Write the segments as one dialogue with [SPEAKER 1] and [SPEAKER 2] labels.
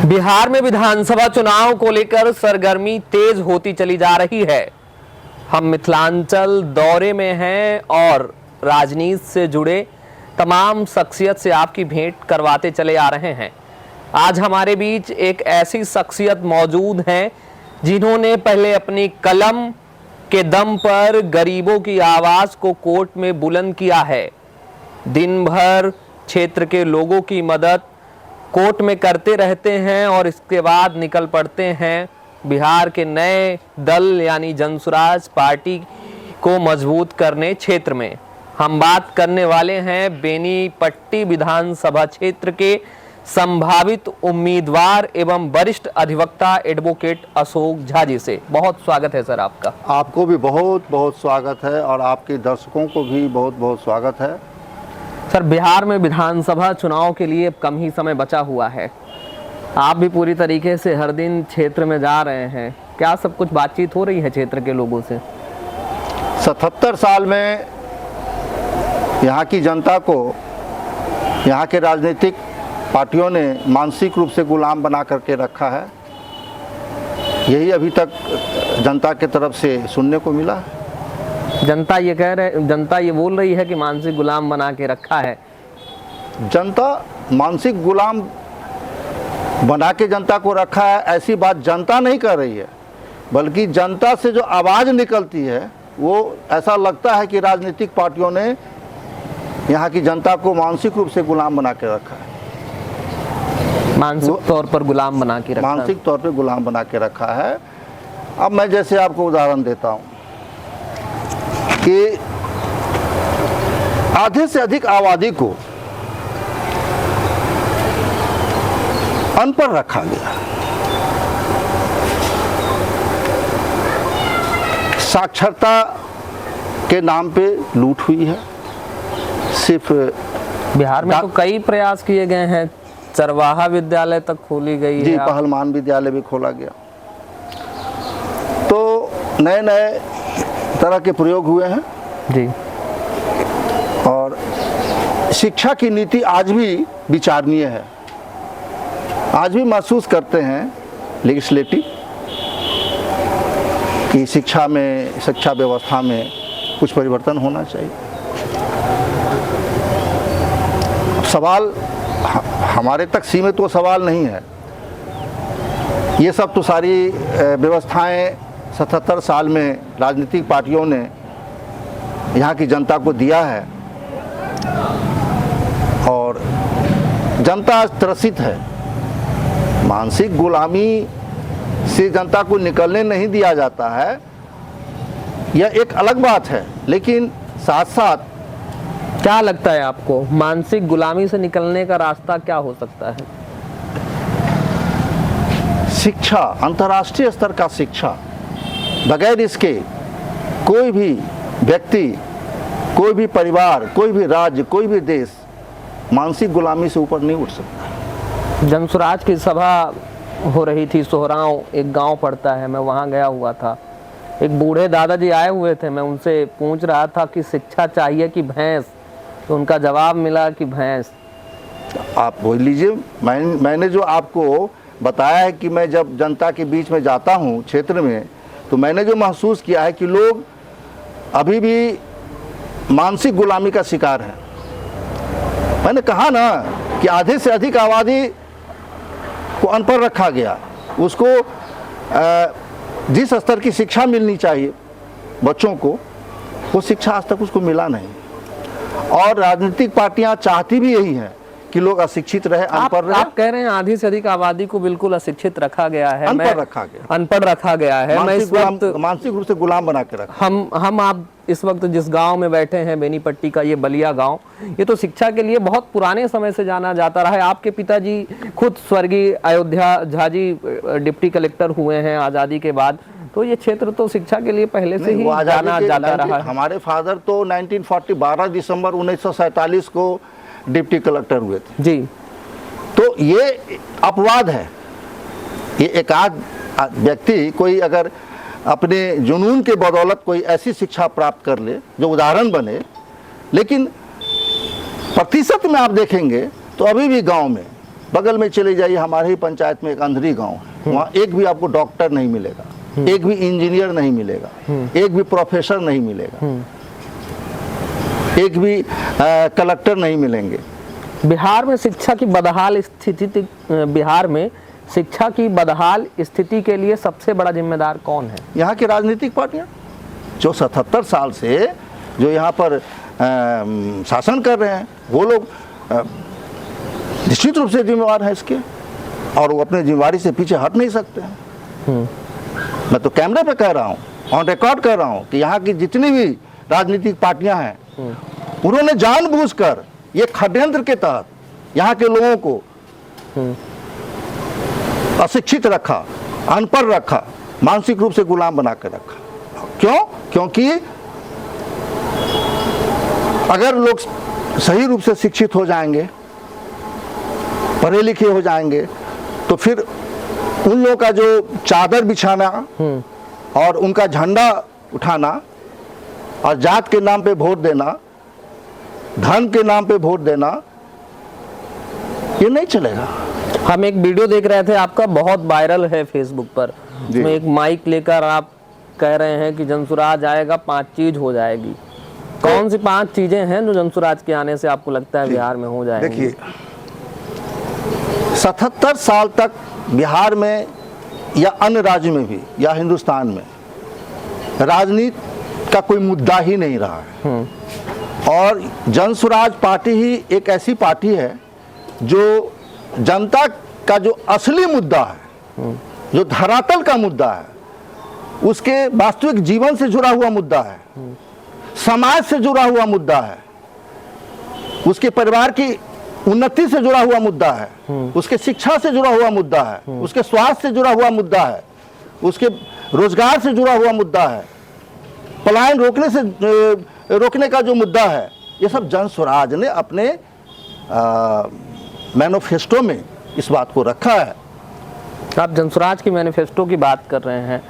[SPEAKER 1] बिहार में विधानसभा चुनाव को लेकर सरगर्मी तेज होती चली जा रही है। हम मिथिलांचल दौरे में हैं और राजनीति से जुड़े तमाम शख्सियत से आपकी भेंट करवाते चले आ रहे हैं। आज हमारे बीच एक ऐसी शख्सियत मौजूद हैं जिन्होंने पहले अपनी कलम के दम पर गरीबों की आवाज को कोर्ट में बुलंद किया है। दिन भर क्षेत्र के लोगों की मदद कोर्ट में करते रहते हैं और इसके बाद निकल पड़ते हैं बिहार के नए दल यानी जनसुराज पार्टी को मजबूत करने क्षेत्र में। हम बात करने वाले हैं बेनीपट्टी विधानसभा क्षेत्र के संभावित उम्मीदवार एवं वरिष्ठ अधिवक्ता एडवोकेट अशोक झा जी से। बहुत स्वागत है सर आपका।
[SPEAKER 2] आपको भी बहुत बहुत स्वागत है और आपके दर्शकों को भी बहुत बहुत स्वागत है।
[SPEAKER 1] सर, बिहार में विधानसभा चुनाव के लिए कम ही समय बचा हुआ है। आप भी पूरी तरीके से हर दिन क्षेत्र में जा रहे हैं। क्या सब कुछ बातचीत हो रही है क्षेत्र के लोगों से?
[SPEAKER 2] 77 साल में यहाँ की जनता को यहाँ के राजनीतिक पार्टियों ने मानसिक रूप से गुलाम बना करके रखा है। यही अभी तक जनता के तरफ से सुनने को मिला।
[SPEAKER 1] जनता ये बोल रही है कि मानसिक गुलाम बना के रखा है।
[SPEAKER 2] जनता मानसिक गुलाम बना के जनता को रखा है, ऐसी बात जनता नहीं कर रही है, बल्कि जनता से जो आवाज़ निकलती है वो ऐसा लगता है कि राजनीतिक पार्टियों ने यहाँ की जनता को मानसिक रूप से गुलाम बना के रखा है।
[SPEAKER 1] मानसिक तौर पर गुलाम बना के रखा है।
[SPEAKER 2] मानसिक तौर पे गुलाम बना के रखा है। अब मैं जैसे आपको उदाहरण देता हूँ कि आधे से अधिक आबादी को अनपढ़ रखा गया। साक्षरता के नाम पे लूट हुई है। सिर्फ
[SPEAKER 1] बिहार में तो कई प्रयास किए गए हैं। चरवाहा विद्यालय तक खोली गई
[SPEAKER 2] जी,
[SPEAKER 1] है।
[SPEAKER 2] पहलवान विद्यालय भी खोला गया। तो नए नए तरह के प्रयोग हुए हैं
[SPEAKER 1] जी।
[SPEAKER 2] और शिक्षा की नीति आज भी विचारणीय है। आज भी महसूस करते हैं लेजिस्लेटिव कि शिक्षा व्यवस्था में कुछ परिवर्तन होना चाहिए। सवाल हमारे तक सीमित वो सवाल नहीं है। ये सब तो सारी व्यवस्थाएं 77 साल में राजनीतिक पार्टियों ने यहाँ की जनता को दिया है और जनता त्रसित है। मानसिक गुलामी से जनता को निकलने नहीं दिया जाता है, यह एक अलग बात है, लेकिन साथ साथ
[SPEAKER 1] क्या लगता है आपको मानसिक गुलामी से निकलने का रास्ता क्या हो सकता है?
[SPEAKER 2] शिक्षा, अंतर्राष्ट्रीय स्तर का शिक्षा, बगैर इसके कोई भी व्यक्ति, कोई भी परिवार, कोई भी राज्य, कोई भी देश मानसिक गुलामी से ऊपर नहीं उठ सकता।
[SPEAKER 1] जनसुराज की सभा हो रही थी, सोहराव एक गांव पड़ता है, मैं वहां गया हुआ था। एक बूढ़े दादाजी आए हुए थे, मैं उनसे पूछ रहा था कि शिक्षा चाहिए कि भैंस, तो उनका जवाब मिला कि भैंस।
[SPEAKER 2] आप बोल लीजिए। मैंने जो आपको बताया है कि मैं जब जनता के बीच में जाता हूँ क्षेत्र में, तो मैंने जो महसूस किया है कि लोग अभी भी मानसिक गुलामी का शिकार हैं। मैंने कहा ना कि आधे से अधिक आबादी को अनपढ़ रखा गया। उसको जिस स्तर की शिक्षा मिलनी चाहिए बच्चों को, वो शिक्षा आज तक उसको मिला नहीं। और राजनीतिक पार्टियां चाहती भी यही हैं कि लोग अशिक्षित रहे, अनपढ़ रहे।
[SPEAKER 1] आप कह रहे हैं आधी से अधिक आबादी को बिल्कुल अशिक्षित रखा गया है,
[SPEAKER 2] अनपढ़ रखा गया
[SPEAKER 1] है। मैं इस वक्त
[SPEAKER 2] मानसिक रूप से गुलाम बना के रखा।
[SPEAKER 1] हम आप इस वक्त जिस गांव में बैठे हैं, बेनीपट्टी का ये बलिया गांव, ये तो शिक्षा के लिए बहुत पुराने समय से जाना जाता रहा है। आपके पिताजी खुद स्वर्गीय अयोध्या झा जी डिप्टी कलेक्टर हुए हैं आज़ादी के बाद, तो ये क्षेत्र तो शिक्षा के लिए पहले से ही जाना जाता रहा है।
[SPEAKER 2] हमारे फादर तो 12 दिसंबर 1947 को डिप्टी कलेक्टर हुए थे
[SPEAKER 1] जी।
[SPEAKER 2] तो ये अपवाद है। ये एक आध व्यक्ति कोई अगर अपने जुनून के बदौलत कोई ऐसी शिक्षा प्राप्त कर ले जो उदाहरण बने, लेकिन प्रतिशत में आप देखेंगे तो अभी भी गांव में बगल में चले जाइए, हमारे ही पंचायत में एक अंधरी गांव है, वहाँ एक भी आपको डॉक्टर नहीं मिलेगा, एक भी इंजीनियर नहीं मिलेगा, एक भी प्रोफेसर नहीं मिलेगा, एक भी कलेक्टर नहीं मिलेंगे।
[SPEAKER 1] बिहार में शिक्षा की बदहाल स्थिति के लिए सबसे बड़ा जिम्मेदार कौन है?
[SPEAKER 2] यहाँ की राजनीतिक पार्टियाँ जो 77 साल से जो यहाँ पर शासन कर रहे हैं, वो लोग निश्चित रूप से जिम्मेवार हैं इसके, और वो अपने जिम्मेवारी से पीछे हट नहीं सकते हैं। मैं तो कैमरे पे कह रहा हूँ, ऑन रिकॉर्ड कर रहा हूँ कि यहाँ की जितनी भी राजनीतिक पार्टियां हैं, उन्होंने जानबूझकर ये षड्यंत्र के तहत यहाँ के लोगों को अशिक्षित रखा, अनपढ़ रखा, मानसिक रूप से गुलाम बना कर रखा। क्यों? क्योंकि अगर लोग सही रूप से शिक्षित हो जाएंगे, पढ़े लिखे हो जाएंगे, तो फिर उन लोगों का जो चादर बिछाना और उनका झंडा उठाना और जात के नाम पे वोट देना, धर्म के नाम पे वोट देना, ये नहीं चलेगा।
[SPEAKER 1] हम एक वीडियो देख रहे थे आपका, बहुत वायरल है फेसबुक पर, उसमें एक माइक लेकर आप कह रहे हैं कि जनसुराज आएगा 5 चीज हो जाएगी। कौन सी 5 चीजें हैं जो जनसुराज के आने से आपको लगता है बिहार में हो जाएंगी?
[SPEAKER 2] देखिए, 77 साल तक बिहार में या अन्य राज्य में भी या हिंदुस्तान में राजनीति का कोई मुद्दा ही नहीं रहा है, और जनसुराज पार्टी ही एक ऐसी पार्टी है जो जनता का जो असली मुद्दा है, जो धरातल का मुद्दा है, उसके वास्तविक जीवन से जुड़ा हुआ मुद्दा है, समाज से जुड़ा हुआ मुद्दा है, उसके परिवार की उन्नति से जुड़ा हुआ मुद्दा है, उसके शिक्षा से जुड़ा हुआ मुद्दा है, उसके स्वास्थ्य से जुड़ा हुआ मुद्दा है, उसके रोजगार से जुड़ा हुआ मुद्दा है, पलायन रोकने का जो मुद्दा है, ये सब जनसुराज ने अपने मैनिफेस्टो में इस बात को रखा है।
[SPEAKER 1] आप जनसुराज की मैनिफेस्टो की बात कर रहे हैं।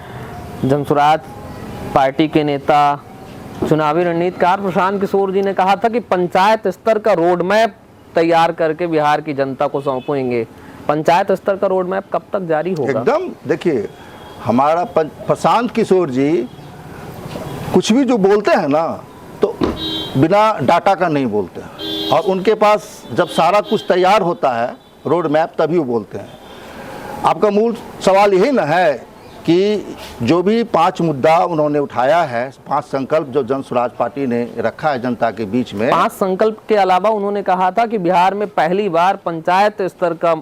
[SPEAKER 1] जनसुराज पार्टी के नेता, चुनावी रणनीतिकार प्रशांत किशोर जी ने कहा था कि पंचायत स्तर का रोड मैप तैयार करके बिहार की जनता को सौंपेंगे। पंचायत स्तर का रोड मैप कब तक जारी होगा?
[SPEAKER 2] एकदम, देखिए, हमारा प्रशांत किशोर जी कुछ भी जो बोलते हैं ना, तो बिना डाटा का नहीं बोलते हैं, और उनके पास जब सारा कुछ तैयार होता है, रोड मैप, तभी वो बोलते हैं। आपका मूल सवाल यही ना है कि जो भी 5 मुद्दा उन्होंने उठाया है, 5 संकल्प जो जनसुराज पार्टी ने रखा है जनता के बीच में,
[SPEAKER 1] 5 संकल्प के अलावा उन्होंने कहा था कि बिहार में पहली बार पंचायत स्तर का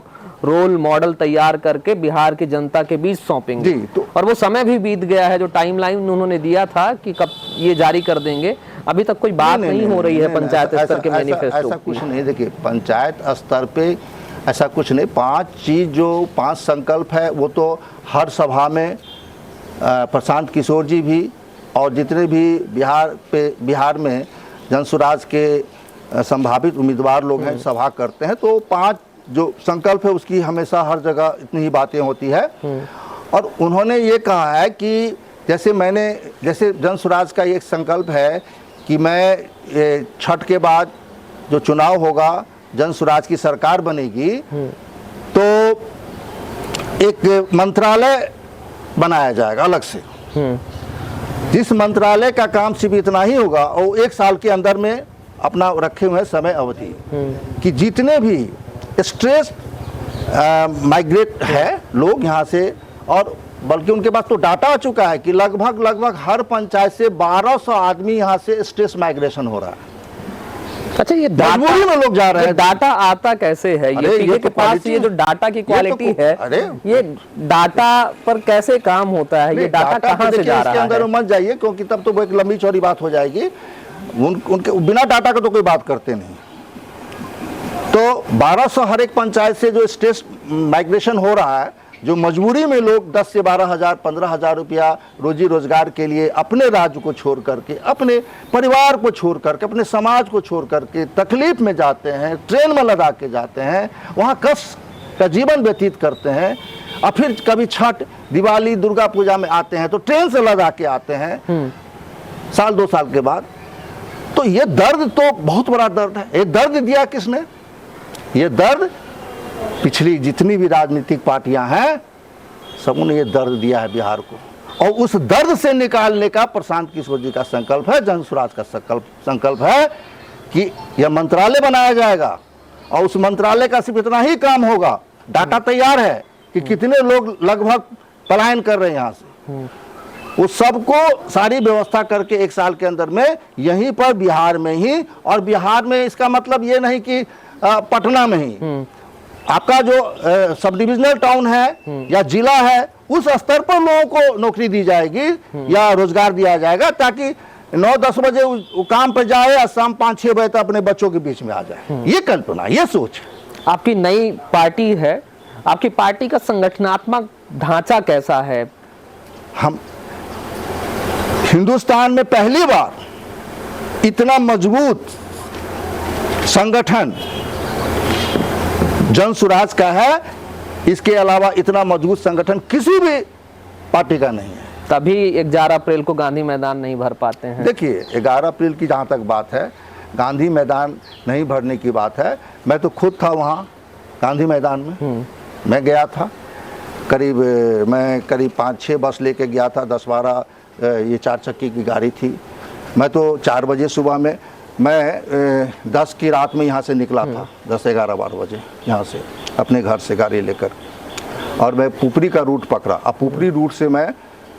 [SPEAKER 1] रोल मॉडल तैयार करके बिहार की जनता के बीच सौंपेंगे।
[SPEAKER 2] तो
[SPEAKER 1] और वो समय भी बीत गया है, जो टाइमलाइन उन्होंने दिया था कि कब ये जारी कर देंगे, अभी तक कोई बात नहीं हो रही है पंचायत स्तर के मैनिफेस्टो।
[SPEAKER 2] ऐसा कुछ नहीं। देखिए, पंचायत स्तर पे ऐसा कुछ नहीं। 5 चीज जो 5 संकल्प है, वो तो हर सभा में प्रशांत किशोर जी भी और जितने भी बिहार में जनसुराज के संभावित उम्मीदवार लोग हैं, सभा करते हैं, तो 5 जो संकल्प है उसकी हमेशा हर जगह इतनी ही बातें होती है। और उन्होंने ये कहा है कि जैसे जनसुराज का एक संकल्प है कि मैं छठ के बाद जो चुनाव होगा, जनसुराज की सरकार बनेगी, तो एक मंत्रालय बनाया जाएगा अलग से, जिस मंत्रालय का काम सिर्फ इतना ही होगा, और 1 साल के अंदर में अपना रखे हुए समय अवधि कि जितने भी स्ट्रेस माइग्रेट है लोग यहाँ से, और बल्कि उनके पास तो डाटा आ चुका है कि लगभग हर पंचायत से 1200 आदमी यहाँ से स्ट्रेस माइग्रेशन हो रहा है।
[SPEAKER 1] अच्छा, ये डाटा
[SPEAKER 2] में लोग जा रहे हैं।
[SPEAKER 1] डाटा आता कैसे है? ये के पास ये जो डाटा की क्वालिटी है, ये डाटा पर कैसे काम होता है? ये डाटा कहाँ से जा रहा है?
[SPEAKER 2] इसके अंदर मत जाइए, क्योंकि तब तो वो एक लंबी चौड़ी बात हो जाएगी। उनके बिना डाटा का तो कोई बात करते नहीं। तो 1200 हर एक पंचायत से जो स्ट्रेस माइग्रेशन हो रहा है, जो मजबूरी में लोग 10 से 12,000 15,000 रुपया रोजी रोजगार के लिए अपने राज्य को छोड़ करके, अपने परिवार को छोड़ करके, अपने समाज को छोड़ करके तकलीफ में जाते हैं, ट्रेन में लगा के जाते हैं, वहाँ कष्ट का जीवन व्यतीत करते हैं, और फिर कभी छठ, दिवाली, दुर्गा पूजा में आते हैं तो ट्रेन से लगा के आते हैं साल 2 साल के बाद। तो ये दर्द तो बहुत बड़ा दर्द है। ये दर्द दिया किसने? ये दर्द पिछली जितनी भी राजनीतिक पार्टियां हैं सबों ने ये दर्द दिया है बिहार को, और उस दर्द से निकालने का प्रशांत किशोर जी का संकल्प है, जन स्वराज का संकल्प है कि यह मंत्रालय बनाया जाएगा और उस मंत्रालय का सिर्फ इतना ही काम होगा। डाटा तैयार है कि कितने लोग लगभग पलायन कर रहे हैं यहाँ से, वो सबको सारी व्यवस्था करके 1 साल के अंदर में यहीं पर बिहार में ही, और बिहार में इसका मतलब ये नहीं कि पटना में ही, आपका जो सब डिविजनल टाउन है या जिला है उस स्तर पर लोगों को नौकरी दी जाएगी या रोजगार दिया जाएगा, ताकि 9-10 बजे वो काम पर जाए और शाम 5-6 बजे तक अपने बच्चों के बीच में आ जाए। ये कल्पना, ये सोच।
[SPEAKER 1] आपकी नई पार्टी है, आपकी पार्टी का संगठनात्मक ढांचा कैसा है?
[SPEAKER 2] हम हिंदुस्तान में पहली बार इतना मजबूत संगठन जन स्वराज का है, इसके अलावा इतना मजबूत संगठन किसी भी पार्टी का नहीं है।
[SPEAKER 1] तभी 11 अप्रैल को गांधी मैदान नहीं भर पाते हैं।
[SPEAKER 2] देखिए 11 अप्रैल की जहाँ तक बात है, गांधी मैदान नहीं भरने की बात है, मैं तो खुद था वहाँ गांधी मैदान में, मैं गया था, मैं करीब 5-6 बस लेके गया था, 10-12 ये 4 चक्की की गाड़ी थी। मैं तो 4 बजे सुबह में, मैं 10 की रात में यहाँ से निकला था, 10-11-12 बजे यहाँ से अपने घर से गाड़ी लेकर, और मैं पुपरी का रूट पकड़ा। अब पुपरी रूट से मैं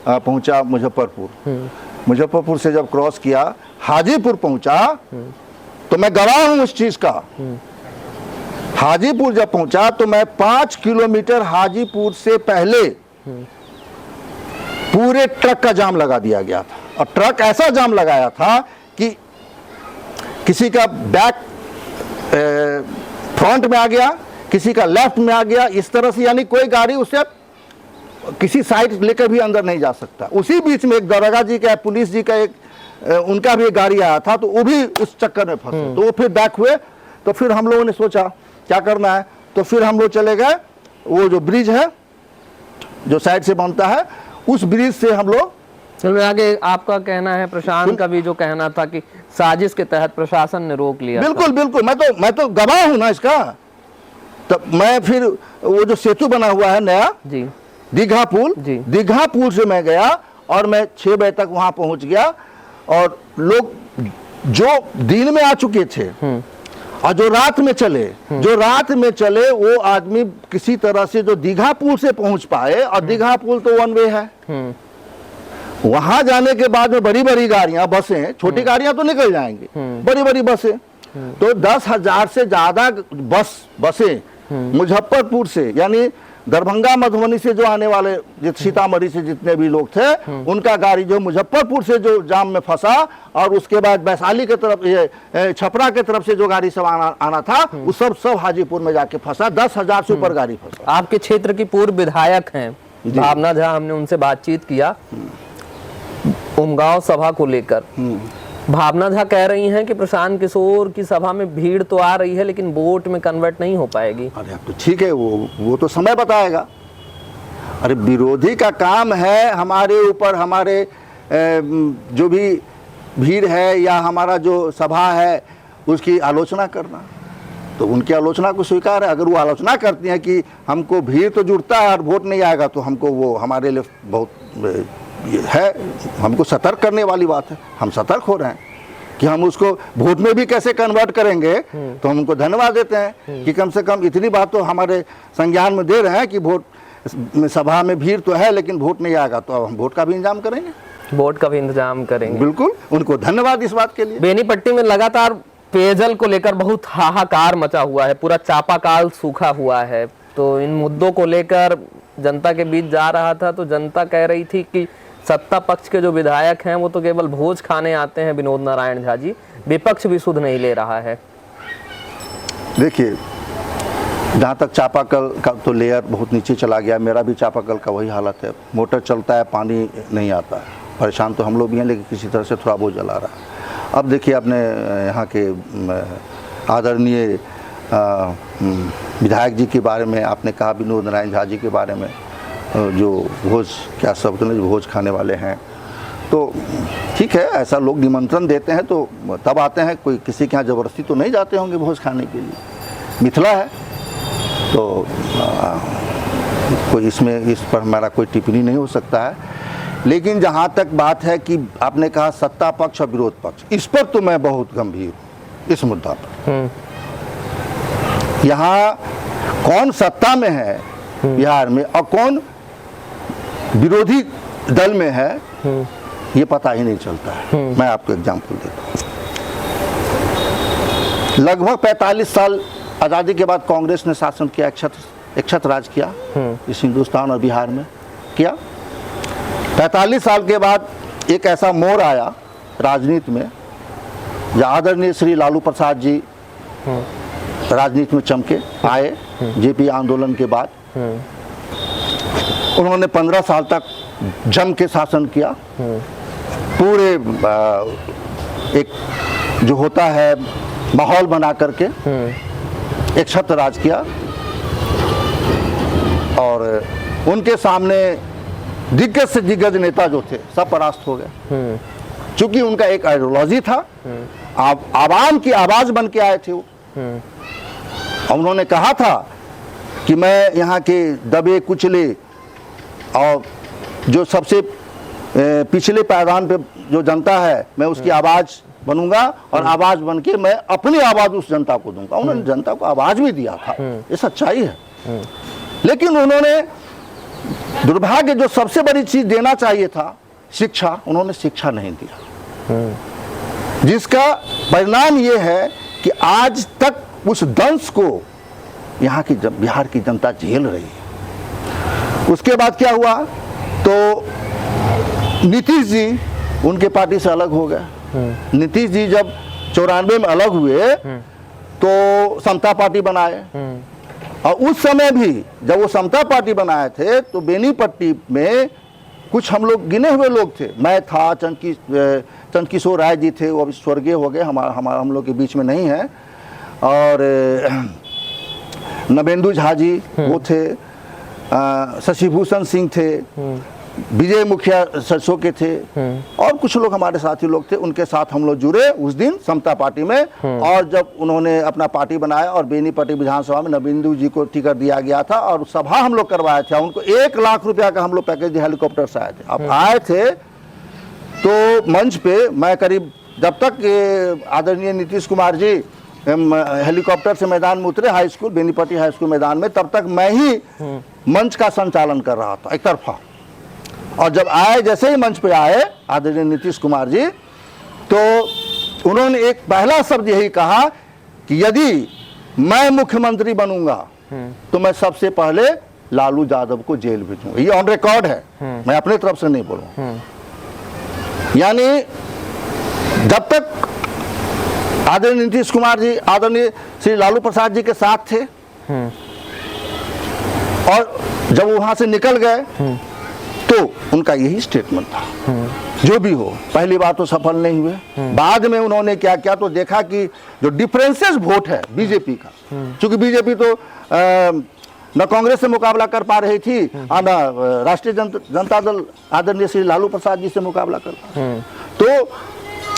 [SPEAKER 2] पहुँचा मुजफ्फरपुर। मुजफ्फरपुर से जब क्रॉस किया हाजीपुर पहुँचा, तो मैं गवाह हूँ उस चीज़ का। हाजीपुर जब पहुँचा तो मैं 5 किलोमीटर हाजीपुर से पहले पूरे ट्रक का जाम लगा दिया गया था, और ट्रक ऐसा जाम लगाया था कि किसी का बैक फ्रंट में आ गया, किसी का लेफ्ट में आ गया, इस तरह से, यानी कोई गाड़ी उसे किसी साइड लेकर भी अंदर नहीं जा सकता। उसी बीच में एक दरोगा जी का, पुलिस जी का, एक उनका भी एक गाड़ी आया था, तो वो भी उस चक्कर में फंसे, तो वो फिर बैक हुए। तो फिर हम लोगों ने सोचा क्या करना है, तो फिर हम लोग चले गए, वो जो ब्रिज है जो साइड से बनता है, उस ब्रिज से हम लोग।
[SPEAKER 1] चलो आगे, आपका कहना है, प्रशांत का भी जो कहना था कि साजिश के तहत प्रशासन ने रोक लिया।
[SPEAKER 2] बिल्कुल बिल्कुल, मैं तो गवाह हूं ना इसका। तब मैं फिर वो जो सेतु बना हुआ है नया
[SPEAKER 1] जी,
[SPEAKER 2] दीघा पुल, दीघा पुल से मैं गया और मैं 6 बजे तक वहां पहुंच गया, और लोग जो दिन में आ चुके थे और जो रात में चले वो आदमी किसी तरह से जो दीघा पुल से पहुंच पाए, और दीघा पुल तो 1 वे है। वहां जाने के बाद में बड़ी बड़ी गाड़ियां, बसें, छोटी गाड़ियां तो निकल जाएंगी, बड़ी बड़ी बसें, तो 10,000 से ज्यादा बसें मुजफ्फरपुर से, यानी दरभंगा मधुबनी से जो आने वाले, सीतामढ़ी से जितने भी लोग थे, उनका गाड़ी जो मुजफ्फरपुर से जो जाम में फंसा, और उसके बाद वैशाली के तरफ, ये छपरा के तरफ से जो गाड़ी सब आना था, वो सब हाजीपुर में जाके फंसा। 10,000 से ऊपर गाड़ी फंसा।
[SPEAKER 1] आपके क्षेत्र की पूर्व विधायक हैं भावना झा, हमने उनसे बातचीत किया उमगांव सभा को लेकर। भावना झा कह रही हैं कि प्रशांत किशोर की सभा में भीड़ तो आ रही है, लेकिन वोट में कन्वर्ट नहीं हो पाएगी।
[SPEAKER 2] अरे अब तो ठीक है, वो तो समय बताएगा। अरे विरोधी का काम है हमारे ऊपर, हमारे जो भी भीड़ है या हमारा जो सभा है उसकी आलोचना करना, तो उनकी आलोचना को स्वीकार है। अगर वो आलोचना करती हैं कि हमको भीड़ तो जुड़ता है और वोट नहीं आएगा, तो हमको वो हमारे लिए बहुत है, हमको सतर्क करने वाली बात है। हम सतर्क हो रहे हैं कि हम उसको वोट में भी कैसे कन्वर्ट करेंगे। तो हम उनको धन्यवाद देते हैं कि कम से कम इतनी बात तो हमारे संज्ञान में दे रहे हैं कि वोट सभा में भीड़ तो है, लेकिन वोट नहीं आएगा, तो अब हम वोट का भी इंतजाम करेंगे,
[SPEAKER 1] वोट का भी इंतजाम करेंगे।
[SPEAKER 2] बिल्कुल, उनको धन्यवाद इस बात के लिए।
[SPEAKER 1] बेनीपट्टी में लगातार पेयजल को लेकर बहुत हाहाकार मचा हुआ है, पूरा चापाकाल सूखा हुआ है। तो इन मुद्दों को लेकर जनता के बीच जा रहा था, तो जनता कह रही थी कि सत्ता पक्ष के जो विधायक हैं वो तो केवल भोज खाने आते हैं, विनोद नारायण झा जी, विपक्ष भी सुध नहीं ले रहा है।
[SPEAKER 2] देखिए, जहाँ तक चापाकल का तो लेयर बहुत नीचे चला गया, मेरा भी चापाकल का वही हालत है। मोटर चलता है, पानी नहीं आता है। परेशान तो हम लोग भी हैं, लेकिन किसी तरह से थोड़ा बहुत जला रहा है। अब देखिए, अपने यहाँ के आदरणीय विधायक जी के बारे में आपने कहा, विनोद नारायण झा जी के बारे में, जो भोज, क्या शब्द ने, जो भोज खाने वाले हैं, तो ठीक है, ऐसा लोग निमंत्रण देते हैं तो तब आते हैं, कोई किसी के यहाँ ज़बरदस्ती तो नहीं जाते होंगे भोज खाने के लिए। मिथिला है, तो कोई इसमें इस पर हमारा कोई टिप्पणी नहीं हो सकता है। लेकिन जहाँ तक बात है कि आपने कहा सत्ता पक्ष और विरोध पक्ष, इस पर तो मैं बहुत गंभीर हूँ, इस मुद्दा पर। यहाँ कौन सत्ता में है बिहार में और कौन विरोधी दल में है, ये पता ही नहीं चलता है। मैं आपको एग्जांपल देता हूँ। लगभग 45 साल आज़ादी के बाद कांग्रेस ने शासन किया, एक छत्र राज किया इस हिंदुस्तान और बिहार में किया। 45 साल के बाद एक ऐसा मोड़ आया राजनीति में, जहाँ आदरणीय श्री लालू प्रसाद जी राजनीति में चमके आए। जेपी आंदोलन के बाद उन्होंने 15 साल तक जम के शासन किया। पूरे एक जो होता है माहौल बना करके एक छत्र राज किया, और उनके सामने दिग्गज से दिग्गज नेता जो थे सब परास्त हो गए। चूंकि उनका एक आइडियोलॉजी था, आवाम की आवाज बन के आए थे वो। और उन्होंने कहा था कि मैं यहाँ के दबे कुचले और जो सबसे पिछले पायदान पे जो जनता है, मैं उसकी आवाज बनूंगा और आवाज बन के मैं अपनी आवाज उस जनता को दूंगा। उन्होंने जनता को आवाज भी दिया था, ये सच्चाई है। लेकिन उन्होंने दुर्भाग्य जो सबसे बड़ी चीज देना चाहिए था, शिक्षा, उन्होंने शिक्षा नहीं दिया, जिसका परिणाम ये है कि आज तक उस दंश को यहाँ की बिहार की जनता झेल रही है। उसके बाद क्या हुआ, तो नीतीश जी उनके पार्टी से अलग हो गए। नीतीश जी जब 94 में अलग हुए तो समता पार्टी बनाए, और उस समय भी जब वो समता पार्टी बनाए थे तो बेनीपट्टी में कुछ हम लोग गिने हुए लोग थे। मैं था, चंद्रकिशोर राय जी थे, वो अभी स्वर्गीय हो गए, हम लोग के बीच में नहीं है, और नवेंदु झा जी वो थे, शशिभूषण सिंह थे, विजय मुखिया सरसों के थे, और कुछ लोग हमारे साथी लोग थे। उनके साथ हम लोग जुड़े उस दिन समता पार्टी में। और जब उन्होंने अपना पार्टी बनाया और बेनीपट्टी विधानसभा में नवेंदु जी को टिकट दिया गया था और सभा हम लोग करवाए थे, उनको 1 लाख रुपया का हम लोग पैकेज हेलीकॉप्टर से आए थे। अब आए थे तो मंच पे मैं करीब, जब तक आदरणीय नीतीश कुमार जी हेलीकॉप्टर से मैदान में उतरे, high school Benipatti high school मैदान में, तब तक मैं ही मंच का संचालन कर रहा था एक तरफा। और जब आए, जैसे ही मंच पे आए आदरणीय नीतीश कुमार जी, तो उन्होंने एक पहला शब्द यही कहा कि यदि मैं मुख्यमंत्री बनूंगा तो मैं सबसे पहले लालू यादव को जेल भेजूंगा। ये ऑन रिकॉर्ड है, मैं अपने तरफ से नहीं बोलूं। यानी जब तक आदरणीय नीतीश कुमार जी आदरणीय श्री लालू प्रसाद जी के साथ थे, और जब वहां से निकल गए तो उनका यही स्टेटमेंट था, जो भी हो। पहली बार तो सफल नहीं हुए, बाद में उन्होंने क्या किया, तो देखा कि जो डिफरेंसेस वोट है बीजेपी का, क्योंकि बीजेपी तो न कांग्रेस से मुकाबला कर पा रही थी और न राष्ट्रीय जनता दल आदरणीय श्री लालू प्रसाद जी से मुकाबला कर पा। तो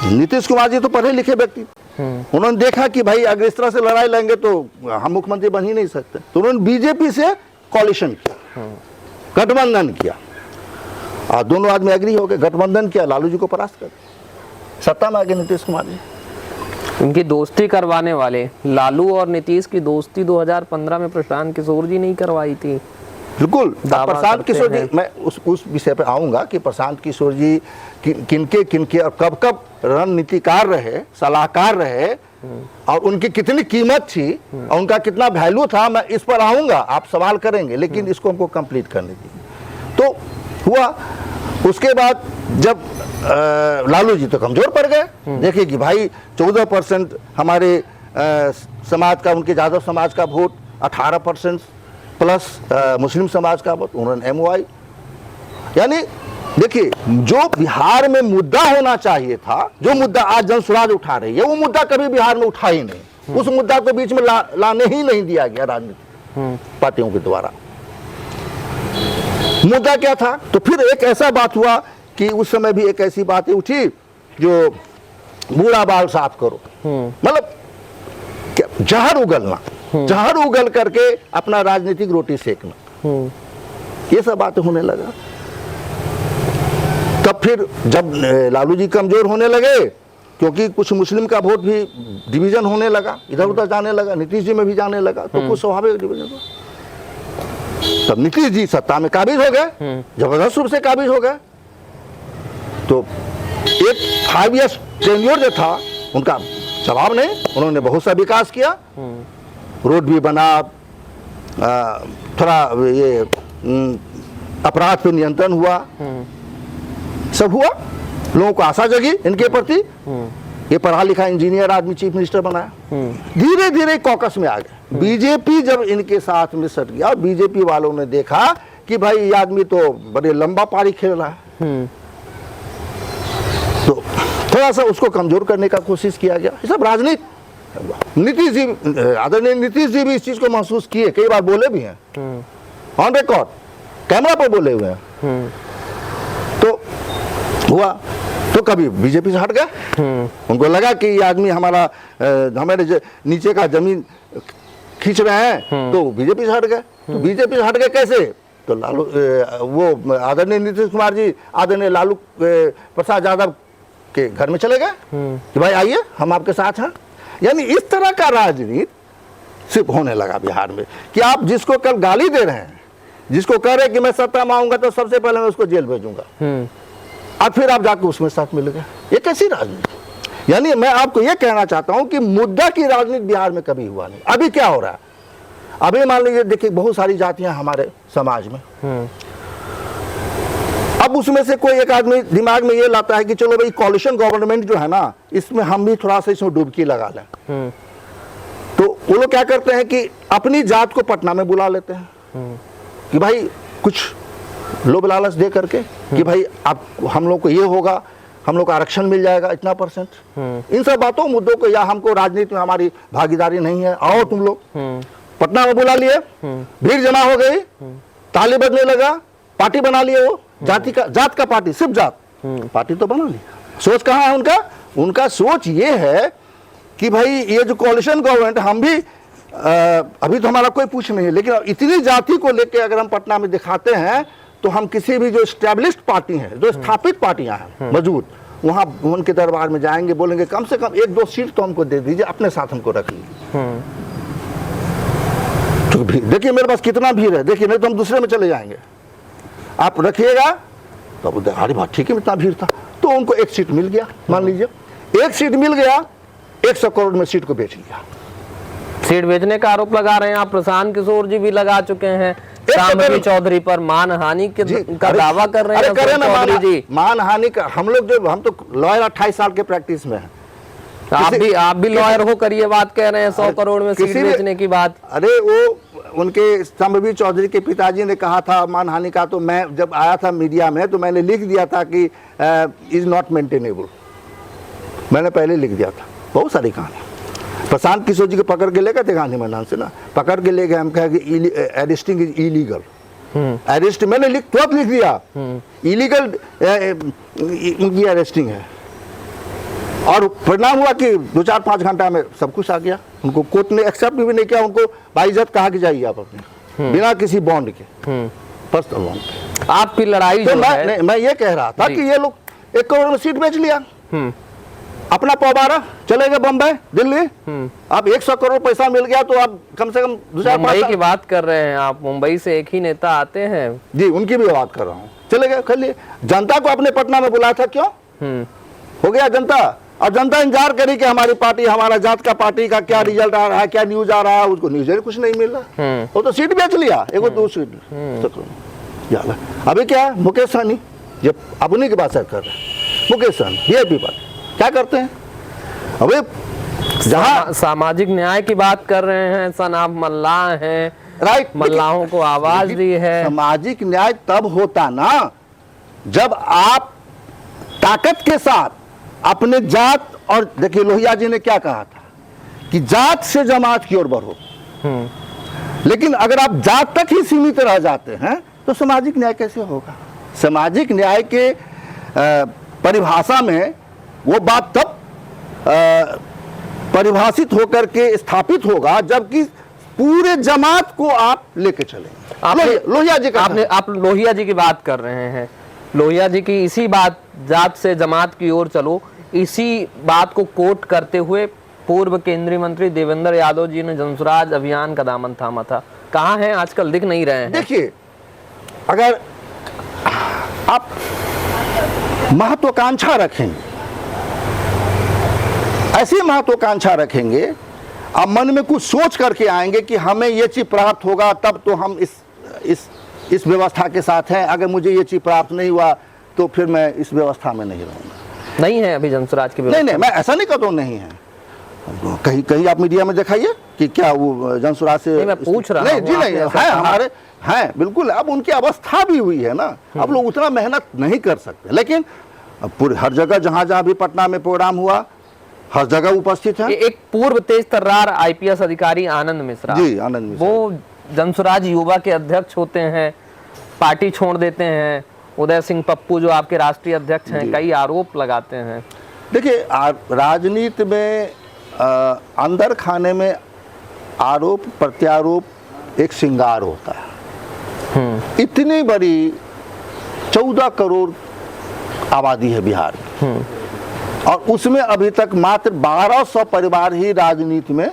[SPEAKER 2] नीतीश कुमार जी तो पढ़े लिखे व्यक्ति, उन्होंने देखा कि भाई अगर इस तरह से लड़ाई लेंगे तो हम मुख्यमंत्री बन ही नहीं सकते, तो उन्होंने बीजेपी से कॉलिशन किया, गठबंधन किया, और दोनों आदमी एग्री हो गए, गठबंधन किया, लालू जी को परास्त कर सत्ता में आ गए नीतीश कुमार जी।
[SPEAKER 1] उनकी दोस्ती करवाने वाले, लालू और नीतीश की दोस्ती 2015 में प्रशांत किशोर जी नहीं करवाई थी।
[SPEAKER 2] बिल्कुल, प्रशांत किशोर जी, मैं उस विषय पे आऊंगा कि प्रशांत किशोर जी किनके और कब कब रणनीतिकार रहे, सलाहकार रहे, और उनकी कितनी कीमत थी और उनका कितना वैल्यू था, मैं इस पर आऊंगा, आप सवाल करेंगे, लेकिन इसको हमको कंप्लीट करने दीजिए। तो हुआ, उसके बाद जब लालू जी तो कमजोर पड़ गए। देखिए कि भाई 14% हमारे समाज का, उनके यादव समाज का वोट, 18% प्लस मुस्लिम समाज का वोट, उन्होंने MOI। यानी देखिए, जो बिहार में मुद्दा होना चाहिए था, जो मुद्दा आज जन स्वराज उठा रही है, वो मुद्दा कभी बिहार में उठा ही नहीं। उस मुद्दा को बीच में लाने ही नहीं दिया गया राजनीतिक पार्टियों के द्वारा। मुद्दा क्या था, तो फिर एक ऐसा बात हुआ कि उस समय भी एक ऐसी बातें उठी जो बूढ़ा बाल साफ करो, मतलब जहर उगलना। जहर उगल करके अपना राजनीतिक रोटी सेकना, ये सब बातें होने लगा। तब फिर जब लालू जी कमजोर होने लगे, क्योंकि कुछ मुस्लिम का वोट भी डिवीजन होने लगा, इधर उधर जाने लगा, नीतीश जी में भी जाने लगा, तो कुछ स्वाभाविक डिवीजन हुआ। तब नीतीश जी सत्ता में काबिज हो गए, जबरदस्त रूप से काबिज हो गए। तो एक 5 ईयर्स टेन्योर जो था उनका जवाब नहीं, उन्होंने बहुत सा विकास किया, रोड भी बना, थोड़ा ये अपराध पे नियंत्रण हुआ, सब हुआ, लोगों को आशा जगी इनके प्रति। ये पढ़ा लिखा इंजीनियर आदमी चीफ मिनिस्टर बनाया, धीरे धीरे कॉकस में आ गए। बीजेपी जब इनके साथ में सट गया, बीजेपी वालों ने देखा कि भाई ये आदमी तो बड़े लंबा पारी खेल रहा है, तो थोड़ा सा उसको कमजोर करने का कोशिश किया गया। ये सब राजनीति। नीतीश जी, आदरणीय नीतीश जी भी इस चीज को महसूस किए, कई बार बोले भी हैं, ऑन रिकॉर्ड कैमरा पर बोले हुए हैं। तो हुआ तो कभी बीजेपी से हट गए, उनको लगा कि ये आदमी हमारा हमारे नीचे का जमीन खींच रहे हैं, तो बीजेपी से हट गए। तो बीजेपी से हट गए कैसे? तो लालू वो आदरणीय नीतीश कुमार जी आदरणीय लालू प्रसाद यादव के घर में चले गए कि भाई आइए हम आपके साथ हैं। यानी इस तरह का राजनीति सिर्फ होने लगा बिहार में कि आप जिसको कल गाली दे रहे हैं, जिसको कह रहे हैं कि मैं सत्ता में आऊंगा तो सबसे पहले मैं उसको जेल भेजूंगा, अब फिर आप जाकर उसमें साथ मिल गए। ये कैसी राजनीति? यानी मैं आपको ये कहना चाहता हूं कि मुद्दा की राजनीति बिहार में कभी हुआ नहीं। अभी क्या हो रहा है? अभी मान लीजिए, देखिए बहुत सारी जातियां हमारे समाज में, अब उसमें से कोई एक आदमी दिमाग में ये लाता है कि चलो भाई कॉलिशन गवर्नमेंट जो है ना, इसमें हम भी थोड़ा सा इसमें डुबकी लगा लें। तो वो लोग क्या करते हैं कि अपनी जात को पटना में बुला लेते हैं कि भाई कुछ लोभ लालच दे करके कि भाई आप हम लोग को ये होगा, हम लोग को आरक्षण मिल जाएगा इतना %। इन सब बातों मुद्दों को, या हमको राजनीति में हमारी भागीदारी नहीं है, आओ तुम लोग। पटना में बुला लिए, भीड़ जमा हो गई, ताली बजने लगा, पार्टी बना लिए, वो जात का पार्टी, सिर्फ जात पार्टी तो बना लिया। सोच कहाँ है उनका? उनका सोच ये है कि भाई ये जो कोalition गवर्नमेंट, हम भी अभी तो हमारा कोई पूछ नहीं है, लेकिन इतनी जाति को लेकर अगर हम पटना में दिखाते हैं तो हम किसी भी जो स्टैब्लिश्ड पार्टी हैं, जो स्थापित पार्टियां हैं मौजूद, वहां उनके दरबार में जाएंगे, बोलेंगे कम से कम 1-2 सीट तो हमको दे दीजिए, अपने साथ हमको रख लीजिए। तो देखिए मेरे पास कितना भीड़ है, देखिए नहीं तो हम दूसरे में चले जाएंगे, आप रखिएगा। तो अब अरे बात ठीक है, इतना भीड़ था, तो उनको 1 सीट मिल गया। मान लीजिए 1 सीट मिल गया, 100 करोड़ में सीट को बेच लिया।
[SPEAKER 1] सीट बेचने का आरोप लगा रहे हैं आप, प्रशांत किशोर जी भी लगा चुके हैं, शामली चौधरी पर मानहानि का दावा कर रहे हैं चौधरी जी।
[SPEAKER 2] मानहानि का हम तो लॉयर 28 साल के प्रैक्टिस में है।
[SPEAKER 1] आप भी लॉयर हो कर ये बात कह रहे हैं 100 करोड़ में सीट बेचने की बात।
[SPEAKER 2] अरे वो उनके शामली चौधरी के पिताजी ने कहा था मानहानि का, तो मैं जब आया था मीडिया में तो मैंने लिख दिया था कि इज नॉट मेंटेनेबल, मैंने पहले लिख दिया था। बहुत सारी कहानी प्रशांत किशोर जी को पकड़ के ले गए थे गांधी मैदान से ना, पकड़ के ले गए, हम कहे कि अरेस्टिंग इज इलीगल, अरेस्ट मैंने तुरंत लिख दिया, इलीगल उनकी अरेस्टिंग है। और परिणाम हुआ कि 2-4-5 घंटा में सब कुछ आ गया। उनको कोर्ट ने एक्सेप्ट भी नहीं किया, उनको बाइज्जत कहा कि जाइए आप अपने, बिना किसी बॉन्ड के, पर्सनल बॉन्ड।
[SPEAKER 1] आपकी लड़ाई
[SPEAKER 2] तो मैं ये कह रहा था कि ये लोग 1 करोड़ में सीट बेच लिया, अपना पौबारा चले गए बम्बई, दिल्ली। अब 100 करोड़ पैसा मिल गया तो अब कम से कम 2-4
[SPEAKER 1] मुंबई की बात कर रहे हैं आप, मुंबई से एक ही नेता आते हैं
[SPEAKER 2] जी, उनकी भी बात कर रहा हूँ। चले गए, कर लिए। जनता को अपने पटना में बुलाया था, क्यों? हो गया जनता। अब जनता इंतजार करी कि हमारी पार्टी, हमारा जात का पार्टी का क्या रिजल्ट आ रहा है, क्या न्यूज आ रहा है। उसको न्यूज कुछ नहीं मिल रहा, वो तो सीट बेच लिया, 1-2 सीट। अभी क्या है, मुकेश सहनी जब अपनी की बात कर रहे हैं, मुकेश सहनी VIP पर क्या करते हैं? अबे जहां
[SPEAKER 1] सामाजिक न्याय की बात कर रहे हैं, सन आप मल्लाह हैं,
[SPEAKER 2] राइट,
[SPEAKER 1] मल्लाहों को आवाज दी है।
[SPEAKER 2] सामाजिक न्याय तब होता ना जब आप ताकत के साथ अपने जात, और देखिए लोहिया जी ने क्या कहा था कि जात से जमात की ओर बढ़ो, लेकिन अगर आप जात तक ही सीमित रह जाते हैं तो सामाजिक न्याय कैसे होगा? सामाजिक न्याय के परिभाषा में वो बात तब परिभाषित होकर के स्थापित होगा जबकि पूरे जमात को आप लेके चले। लोहिया जी का
[SPEAKER 1] आप लोहिया जी की बात कर रहे हैं, लोहिया जी की इसी बात जात से जमात की ओर चलो, इसी बात को कोट करते हुए पूर्व केंद्रीय मंत्री देवेंद्र यादव जी ने जनसुराज अभियान का दामन थामा था। कहाँ हैं आजकल, दिख नहीं रहे हैं।
[SPEAKER 2] देखिए, अगर आप महत्वाकांक्षा रखेंगे, ऐसी महत्वाकांक्षा रखेंगे, आप मन में कुछ सोच करके आएंगे कि हमें ये चीज प्राप्त होगा तब तो हम इस व्यवस्था के साथ हैं, अगर मुझे ये चीज प्राप्त नहीं हुआ तो फिर मैं इस व्यवस्था में नहीं रहूंगा।
[SPEAKER 1] नहीं है अभी जनसुराज की
[SPEAKER 2] नहीं, मैं ऐसा नहीं कहता हूं नहीं है। कहीं कहीं आप मीडिया में दिखाइए कि क्या वो जनसुराज से,
[SPEAKER 1] मैं पूछ रहा
[SPEAKER 2] नहीं जी, नहीं है, हमारे हैं बिल्कुल। अब उनकी अवस्था भी हुई है ना, अब लोग उतना मेहनत नहीं कर सकते, लेकिन पूरे हर जगह जहां भी पटना में प्रोग्राम हुआ हर जगह उपस्थित है।
[SPEAKER 1] एक पूर्व तेज तर्रार आईपीएस अधिकारी आनंद मिश्रा
[SPEAKER 2] जी, आनंद मिश्रा,
[SPEAKER 1] वो जनसुराज युवा के अध्यक्ष होते हैं, पार्टी छोड़ देते हैं। उदय सिंह पप्पू जो आपके राष्ट्रीय अध्यक्ष हैं, कई आरोप लगाते हैं।
[SPEAKER 2] देखिए, राजनीति में अंदर खाने में आरोप प्रत्यारोप एक श्रृंगार होता है। इतनी बड़ी 14 करोड़ आबादी है बिहार में, और उसमें अभी तक मात्र 1200 परिवार ही राजनीति में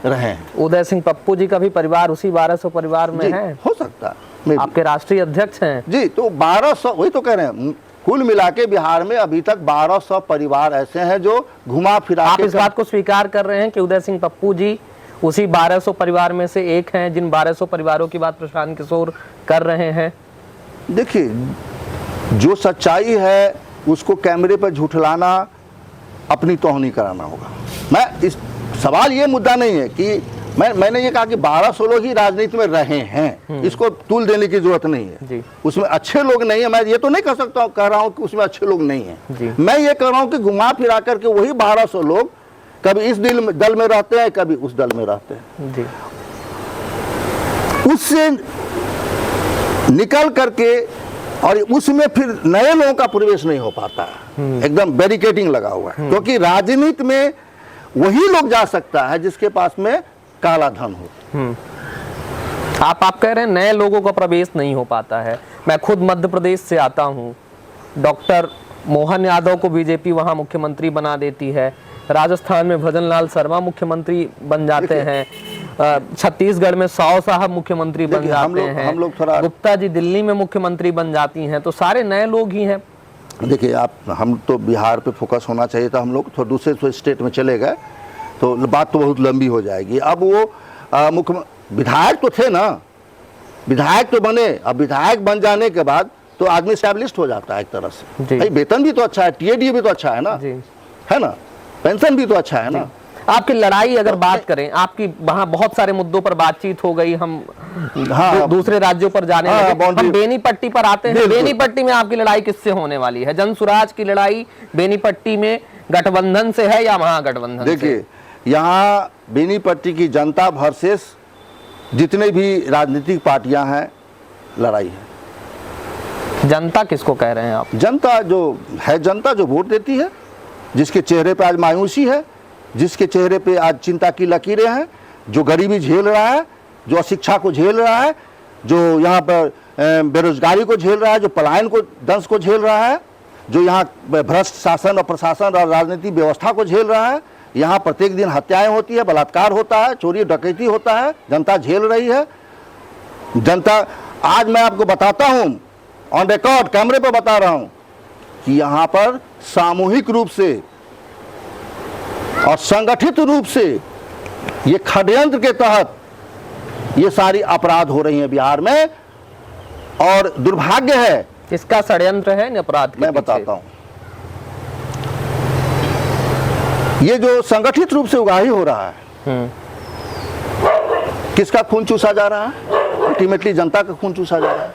[SPEAKER 2] रहे हैं।
[SPEAKER 1] उदय सिंह पप्पू जी का भी परिवार उसी 1200 परिवार में है,
[SPEAKER 2] हो सकता है,
[SPEAKER 1] आपके राष्ट्रीय अध्यक्ष हैं
[SPEAKER 2] जी। तो 1200, वही तो कह रहे हैं, कुल मिला के बिहार में अभी तक 1200 परिवार ऐसे हैं जो घुमा फिरा
[SPEAKER 1] आप इस बात को स्वीकार कर रहे हैं कि उदय सिंह पप्पू जी उसी 1200 परिवार में से एक हैं, जिन 1200 परिवारों की बात प्रशांत किशोर कर रहे हैं?
[SPEAKER 2] देखिए, जो सच्चाई है उसको कैमरे पर झूठलाना अपनी तौहनी कराना होगा। मैं इस सवाल ये मुद्दा नहीं है कि मैंने ये कहा कि 1200 लोग ही राजनीति में रहे हैं, इसको तूल देने की जरूरत नहीं है
[SPEAKER 1] जी।
[SPEAKER 2] उसमें अच्छे लोग नहीं है, मैं ये तो नहीं कह सकता, कह रहा हूँ कि उसमें अच्छे लोग नहीं हैं। मैं ये कह रहा हूँ कि घुमा फिरा करके वही 1200 लोग कभी इस दल में रहते हैं, कभी उस दल में रहते हैं
[SPEAKER 1] जी।
[SPEAKER 2] उससे निकल करके, और उसमें फिर नए लोगों का प्रवेश नहीं हो पाता है, एकदम बैरिकेडिंग लगा हुआ है। क्योंकि राजनीति में वही लोग जा सकता है जिसके पास में काला धन हो।
[SPEAKER 1] आप कह रहे हैं नए लोगों का प्रवेश नहीं हो पाता है। मैं खुद मध्य प्रदेश से आता हूँ, डॉक्टर मोहन यादव को बीजेपी वहाँ मुख्यमंत्री बना देती है, राजस्थान में भजनलाल शर्मा मुख्यमंत्री बन जाते हैं, छत्तीसगढ़ में साव साहब मुख्यमंत्री बन जाते हैं,
[SPEAKER 2] हम लोग थोड़ा,
[SPEAKER 1] गुप्ता जी दिल्ली में मुख्यमंत्री बन जाती हैं, तो सारे नए लोग ही हैं।
[SPEAKER 2] देखिए, हम तो बिहार पे फोकस होना चाहिए था, हम लोग थोड़ा दूसरे स्टेट में चले गए तो बात तो बहुत लंबी हो जाएगी। अब वो मुख्य विधायक तो थे ना, विधायक तो बने, अब विधायक बन जाने के बाद तो आदमी एस्टैब्लिश्ड हो जाता है एक तरह से। भाई वेतन भी तो अच्छा है, टीएडी भी तो अच्छा है ना, है ना, पेंशन भी तो अच्छा है ना।
[SPEAKER 1] आपकी लड़ाई अगर बात करें, आपकी वहाँ बहुत सारे मुद्दों पर बातचीत हो गई, हम दूसरे राज्यों पर जाने लगे, हम बेनीपट्टी पर आते हैं। बेनीपट्टी में आपकी लड़ाई किससे होने वाली है? जनसुराज की लड़ाई बेनीपट्टी में गठबंधन से है या महागठबंधन?
[SPEAKER 2] देखिए, यहाँ बेनीपट्टी की जनता वर्सेस जितने भी राजनीतिक पार्टियां हैं, लड़ाई है।
[SPEAKER 1] जनता किसको कह रहे हैं आप?
[SPEAKER 2] जनता जो है, जनता जो वोट देती है, जिसके चेहरे पे आज मायूसी है, जिसके चेहरे पे आज चिंता की लकीरें हैं, जो गरीबी झेल रहा है, जो अशिक्षा को झेल रहा है, जो यहाँ पर बेरोजगारी को झेल रहा है, जो पलायन को दंश को झेल रहा है, जो यहाँ भ्रष्ट शासन और प्रशासन और राजनीतिक व्यवस्था को झेल रहा है, यहाँ प्रत्येक दिन हत्याएं होती है, बलात्कार होता है, चोरी डकैती होता है, जनता झेल रही है। जनता, आज मैं आपको बताता हूँ, ऑन रिकॉर्ड कैमरे पर बता रहा हूँ कि यहाँ पर सामूहिक रूप से और संगठित रूप से ये षड्यंत्र के तहत ये सारी अपराध हो रही हैं बिहार में, और दुर्भाग्य है।
[SPEAKER 1] किसका षड्यंत्र है अपराध?
[SPEAKER 2] मैं बताता हूं, ये जो संगठित रूप से उगाही हो रहा है, किसका खून चूसा जा रहा है? अल्टीमेटली जनता का खून चूसा जा रहा है।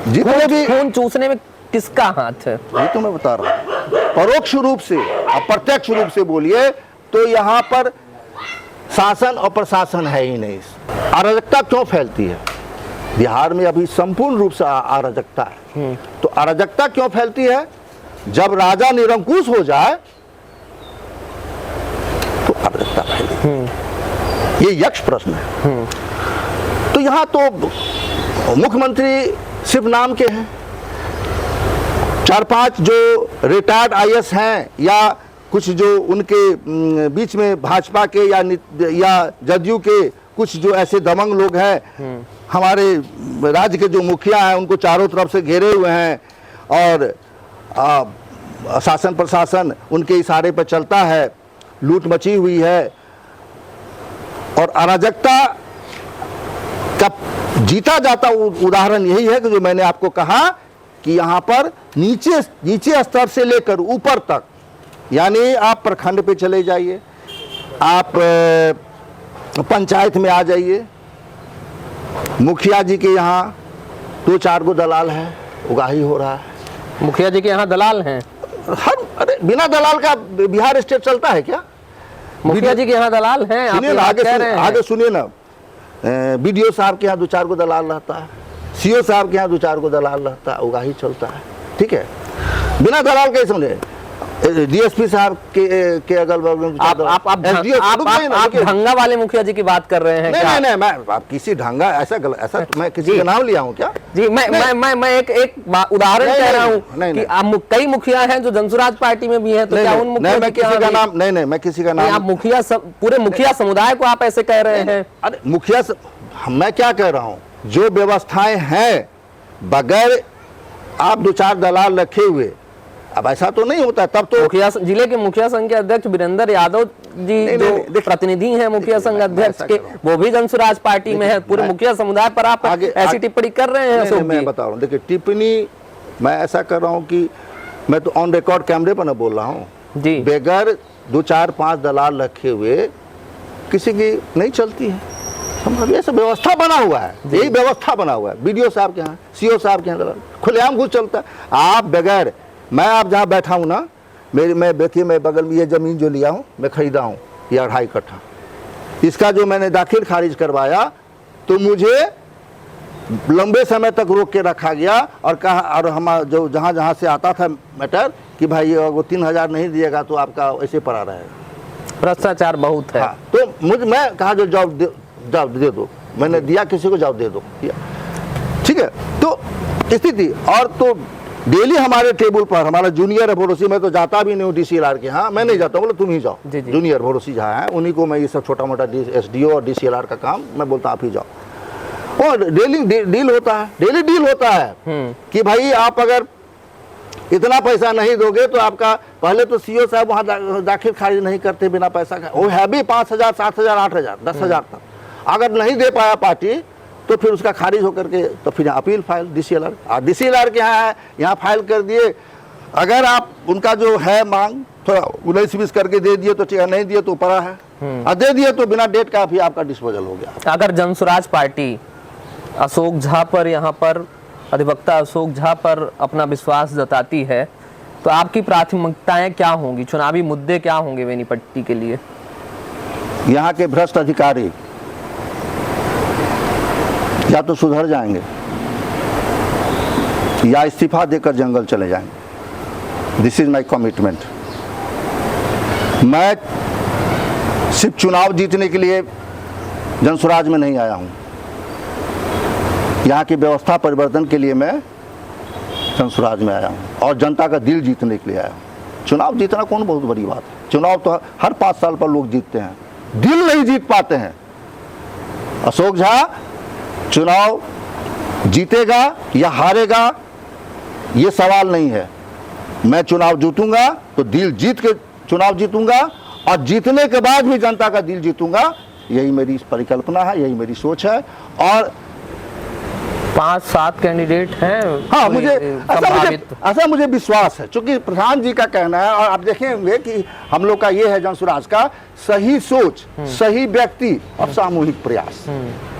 [SPEAKER 2] जितने भी
[SPEAKER 1] खून चूसने में किसका हाथ है?
[SPEAKER 2] ये तो मैं बता रहा हूं, परोक्ष रूप से, अप्रत्यक्ष रूप से बोलिए तो यहाँ पर शासन और प्रशासन है ही नहीं। अराजकता क्यों फैलती है बिहार में? अभी संपूर्ण रूप से अराजकता है। तो अराजकता क्यों फैलती है? जब राजा निरंकुश हो जाए तो अराजकता फैलेगी। ये यक्ष प्रश्न है। तो यहाँ तो मुख्यमंत्री सिर्फ नाम के हैं, 4-5 जो रिटायर्ड आईएएस हैं या कुछ जो उनके बीच में भाजपा के या जदयू के कुछ जो ऐसे दबंग लोग हैं, हमारे राज्य के जो मुखिया हैं उनको चारों तरफ से घेरे हुए हैं और शासन प्रशासन उनके इशारे पर चलता है, लूट मची हुई है और अराजकता का जीता जाता उदाहरण यही है कि जो मैंने आपको कहा कि यहाँ पर नीचे स्तर से लेकर ऊपर तक, यानी आप प्रखंड पे चले जाइए, आप पंचायत में आ जाइए, मुखिया जी के यहाँ 2-4 गो दलाल है, उगाही हो रहा है।
[SPEAKER 1] मुखिया जी के यहाँ दलाल हैं?
[SPEAKER 2] अरे बिना दलाल का बिहार स्टेट चलता है क्या?
[SPEAKER 1] मुखिया जी के यहाँ दलाल हैं?
[SPEAKER 2] सुनिए ना, आगे सुनिए ना, बीडीओ साहब के यहाँ 2-4 गो दलाल रहता है, सीओ साहब के यहाँ 2-4 गो दलाल रहता है, उगाही चलता है, ठीक है। बिना दलाल कैसे समझे? डीएसपी साहब के अगल बगल
[SPEAKER 1] आप ढंगा वाले मुखिया जी की बात कर रहे हैं?
[SPEAKER 2] नहीं, मैं आप किसी ढंगा ऐसा मैं किसी का नाम लिया हूँ क्या?
[SPEAKER 1] जी, मैं एक उदाहरण कह रहा हूँ कि आप कई मुखिया हैं जो जनसुराज पार्टी में भी हैं, तो क्या उन मुखिया
[SPEAKER 2] मैं किसी का नाम नहीं, मैं किसी का नाम,
[SPEAKER 1] आप मुखिया पूरे मुखिया समुदाय को आप ऐसे कह रहे हैं?
[SPEAKER 2] अरे मुखिया मैं क्या कह रहा हूँ, जो व्यवस्थाएं हैं बगैर आप 2-4 दलाल रखे हुए, अब ऐसा तो नहीं होता। तब तो
[SPEAKER 1] मुखिया जिले के मुखिया संघ के अध्यक्ष वीरेंद्र यादव जी जो प्रतिनिधि हैं मुखिया संघ अध्यक्ष के, वो भी जनसुराज पार्टी में है। पूरे मुखिया समुदाय पर आप ऐसी टिप्पणी कर रहे हैं?
[SPEAKER 2] मैं बता रहा हूँ, देखिए टिप्पणी मैं ऐसा कर रहा हूँ कि मैं तो ऑन रिकॉर्ड कैमरे पर ना बोल रहा हूँ जी, बगैर 2-4-5 दलाल रखे हुए किसी की नहीं चलती है। ऐसा व्यवस्था बना हुआ है, यही व्यवस्था बना हुआ है। बीडीओ साहब के यहाँ, सीओ साहब के यहाँ दलाल खुलेआम घुस चलता है। आप बगैर, मैं आप जहाँ बैठा हूँ ना, मैं देखिए, मैं बगल में ये ज़मीन जो लिया हूँ, मैं खरीदा हूँ, ये 2.5 कट्ठा, इसका जो मैंने दाखिल खारिज करवाया तो मुझे लंबे समय तक रोक के रखा गया और कहा, और हम जो जहाँ से आता था मैटर कि भाई ये वो 3,000 नहीं दिएगा तो आपका ऐसे पड़ा रहेगा।
[SPEAKER 1] भ्रष्टाचार बहुत है।
[SPEAKER 2] हाँ, तो मैं कहा जो जॉब दे दो, मैंने दिया किसी को, जॉब दे दो, ठीक है। तो स्थिति, और तो डेली हमारे टेबल पर हमारा जूनियर भरोसी, मैं तो जाता भी नहीं हूँ डीसीएलआर के, हाँ मैं नहीं जाता, बोले तुम ही जाओ, जूनियर भरोसी जहाँ है उन्हीं को मैं ये सब छोटा मोटा एसडीओ और डीसीएलआर का काम मैं बोलता आप ही जाओ। और डेली डील होता है कि भाई आप अगर इतना पैसा नहीं दोगे तो आपका, पहले तो सीओ साहब वहाँ दाखिल खारिज नहीं करते बिना पैसा का, वो है भी 5,000, 7,000, 8,000, 10,000 तक। अगर नहीं दे पाया पार्टी तो फिर उसका खारिज होकर के तो फिर अपील फाइल डीसीएलआर के यहाँ फाइल कर दिए। अगर आप उनका जो है मांग थोड़ा 19-20 करके दे दिए तो ठीक है, नहीं दिए तो पड़ा है, और दे दिए तो बिना डेट का भी आपका डिस्पोजल हो गया।
[SPEAKER 1] अगर जनसुराज पार्टी अशोक झा पर, यहाँ पर अधिवक्ता अशोक झा पर अपना विश्वास जताती है, तो आपकी प्राथमिकताएं क्या होंगी, चुनावी मुद्दे क्या होंगे बेनीपट्टी के लिए?
[SPEAKER 2] यहाँ के भ्रष्ट अधिकारी या तो सुधर जाएंगे या इस्तीफा देकर जंगल चले जाएंगे। This is my commitment. मैं सिर्फ चुनाव जीतने के लिए जनसुराज में नहीं आया हूं, यहाँ की व्यवस्था परिवर्तन के लिए मैं जनसुराज में आया हूं और जनता का दिल जीतने के लिए आया हूं। चुनाव जीतना कौन बहुत बड़ी बात है, चुनाव तो हर 5 साल पर लोग जीतते हैं, दिल नहीं जीत पाते हैं। अशोक झा चुनाव जीतेगा या हारेगा ये सवाल नहीं है। मैं चुनाव जीतूंगा तो दिल जीत के चुनाव जीतूंगा और जीतने के बाद भी जनता का दिल जीतूंगा। यही मेरी परिकल्पना है, यही मेरी सोच है। और
[SPEAKER 1] 5-7 कैंडिडेट हैं।
[SPEAKER 2] हाँ, ऐसा मुझे विश्वास है, क्योंकि प्रधान जी का कहना है, और आप देखेंगे कि हम लोग का ये है जनसुराज का, सही सोच, सही व्यक्ति और सामूहिक प्रयास,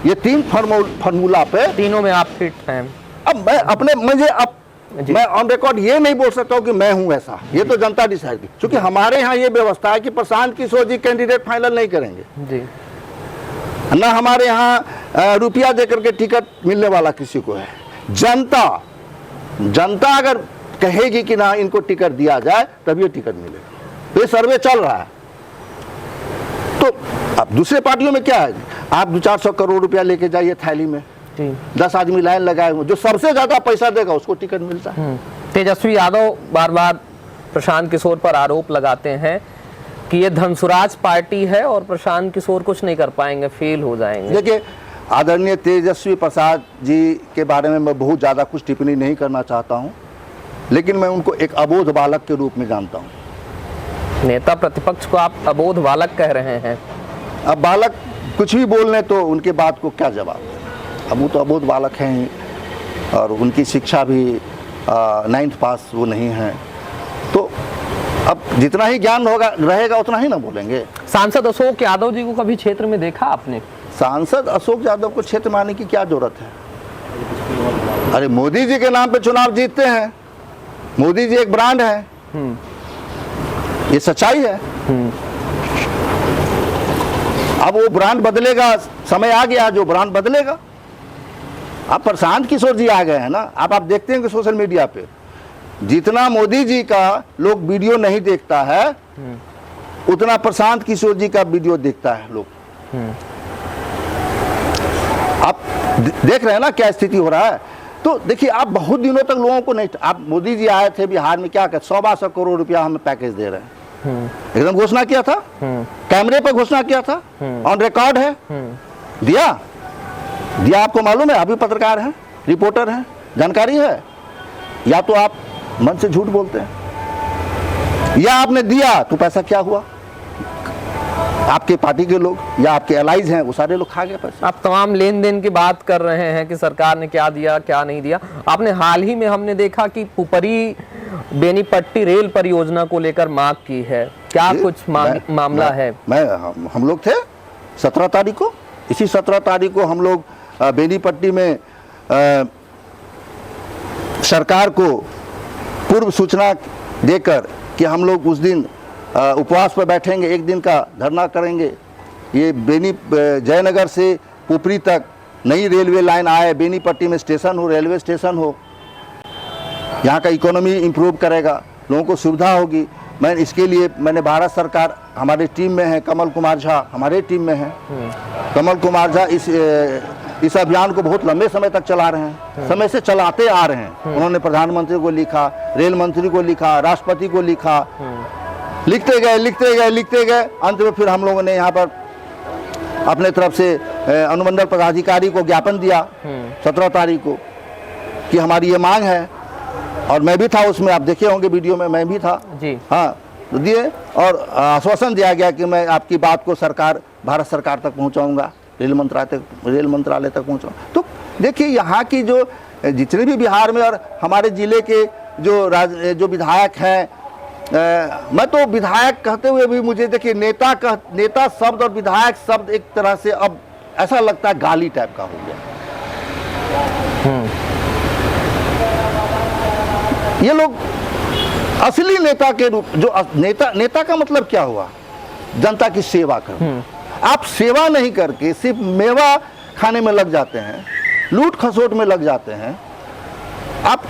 [SPEAKER 2] ये 3 फॉर्मूला पे,
[SPEAKER 1] तीनों में आप फिट हैं।
[SPEAKER 2] अब मैं ऑन रिकॉर्ड ये नहीं बोल सकता हूँ कि मैं हूँ ऐसा, ये तो जनता डिसाइड की, क्योंकि हमारे यहाँ ये व्यवस्था है कि प्रशांत किशोर जी कैंडिडेट फाइनल नहीं करेंगे
[SPEAKER 1] जी,
[SPEAKER 2] ना हमारे यहाँ रुपया देकर के टिकट मिलने वाला किसी को है। जनता अगर कहेगी कि ना इनको टिकट दिया जाए तब ये टिकट मिलेगा। तो ये सर्वे चल रहा है। तो अब दूसरे पार्टियों में क्या है, आप 200-400 करोड़ रुपया लेके जाइए थैली में, 10 आदमी लाइन लगाए हुए, जो सबसे ज्यादा पैसा देगा उसको टिकट मिलता है।
[SPEAKER 1] तेजस्वी यादव बार बार प्रशांत किशोर पर आरोप लगाते हैं कि ये धनसुराज पार्टी है और प्रशांत किशोर कुछ नहीं कर पाएंगे, फेल हो जाएंगे।
[SPEAKER 2] देखिए, आदरणीय तेजस्वी प्रसाद जी के बारे में मैं बहुत ज़्यादा कुछ टिप्पणी नहीं करना चाहता हूं, लेकिन मैं उनको एक अबोध बालक के रूप में जानता हूं।
[SPEAKER 1] नेता प्रतिपक्ष को आप अबोध बालक कह रहे हैं।
[SPEAKER 2] अब बालक कुछ भी बोल लें तो उनके बात को क्या जवाब दें। अब वो तो अबोध बालक हैं ही, और उनकी शिक्षा भी 9th पास वो नहीं है, तो अब जितना ही ज्ञान होगा रहेगा उतना ही ना बोलेंगे।
[SPEAKER 1] सांसद अशोक यादव जी को कभी क्षेत्र में देखा आपने?
[SPEAKER 2] सांसद अशोक यादव को क्षेत्र में आने की क्या जरूरत है? अरे मोदी जी के नाम पे चुनाव जीतते हैं, मोदी जी एक ब्रांड है, ये सच्चाई है। अब वो ब्रांड बदलेगा, समय आ गया जो ब्रांड बदलेगा। अब प्रशांत किशोर जी आ गए हैं ना, आप देखते हैं कि सोशल मीडिया पे जितना मोदी जी का लोग वीडियो नहीं देखता है, उतना प्रशांत किशोर जी का वीडियो देखता है लोग। आप देख रहे हैं ना क्या स्थिति हो रहा है। तो देखिए, आप बहुत दिनों तक लोगों को नहीं, आप मोदी जी आए थे बिहार में, क्या कहते 100-200 करोड़ रुपया हमें पैकेज दे रहे हैं, एकदम घोषणा किया था, कैमरे पर घोषणा किया था, ऑन रिकॉर्ड है, दिया आपको मालूम है। अभी पत्रकार हैं, रिपोर्टर हैं, जानकारी है, या तो आप मन से झूठ बोलते हैं, या आपने दिया तो पैसा क्या हुआ, आपके पार्टी के लोग या आपके एलाइज हैं वो सारे लोग खा गए पैसे।
[SPEAKER 1] आप तमाम लेन देन की बात कर रहे हैं कि सरकार ने क्या दिया क्या नहीं दिया। आपने हाल ही में हमने देखा कि पुपरी बेनीपट्टी रेल परियोजना को लेकर मांग की है, क्या कुछ मामला है?
[SPEAKER 2] हम लोग थे 17 तारीख को, इसी 17 तारीख को हम लोग बेनीपट्टी में सरकार को पूर्व सूचना देकर कि हम लोग उस दिन उपवास पर बैठेंगे, एक दिन का धरना करेंगे। ये जयनगर से पुपरी तक नई रेलवे लाइन आए, बेनीपट्टी में स्टेशन हो, रेलवे स्टेशन हो, यहाँ का इकोनॉमी इम्प्रूव करेगा, लोगों को सुविधा होगी। इसके लिए मैंने भारत सरकार हमारे टीम में है, कमल कुमार झा हमारे टीम में है। कमल कुमार झा इस अभियान को बहुत लंबे समय तक चला रहे हैं, समय से चलाते आ रहे हैं। उन्होंने प्रधानमंत्री को लिखा, रेल मंत्री को लिखा, राष्ट्रपति को लिखा, लिखते गए। अंत में फिर हम लोगों ने यहाँ पर अपने तरफ से अनुमंडल पदाधिकारी को ज्ञापन दिया 17 तारीख को कि हमारी ये मांग है, और मैं भी था उसमें, आप देखे होंगे वीडियो में, मैं भी था जी। हाँ, तो दिए और आश्वासन दिया गया कि मैं आपकी बात को भारत सरकार तक पहुँचाऊँगा, रेल मंत्रालय तक पहुँचाऊँगा। तो देखिए, यहाँ की जो जितने भी बिहार में और हमारे जिले के जो विधायक हैं, मैं तो विधायक कहते हुए भी मुझे देखिए नेता शब्द और विधायक शब्द एक तरह से अब ऐसा लगता है गाली टाइप का हो गया। ये लोग असली नेता के रूप, जो नेता का मतलब क्या हुआ? जनता की सेवा कर। आप सेवा नहीं करके सिर्फ मेवा खाने में लग जाते हैं, लूट खसोट में लग जाते हैं, आप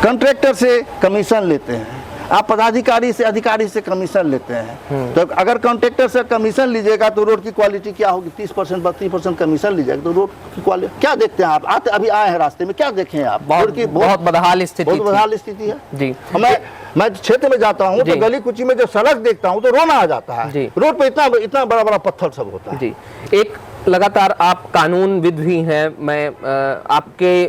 [SPEAKER 2] कॉन्ट्रैक्टर से कमीशन लेते हैं, आप पदाधिकारी से अधिकारी से कमीशन लेते हैं। तो अगर कॉन्ट्रैक्टर से कमीशन लीजिएगा तो रोड की क्वालिटी क्या होगी? 30% 32% कमीशन लीजिएगा तो रोड की क्वालिटी क्या देखते हैं आप? अभी आए हैं रास्ते में, क्या देखें आप? रोड की बहुत बदहाल स्थिति है जी। मैं क्षेत्र में जाता हूँ तो गली कुची में जब सड़क देखता हूँ तो रोना आ जाता है। रोड पे इतना बड़ा बड़ा पत्थर सब होता है जी।
[SPEAKER 1] एक लगातार आप कानूनविद भी हैं, मैं आपके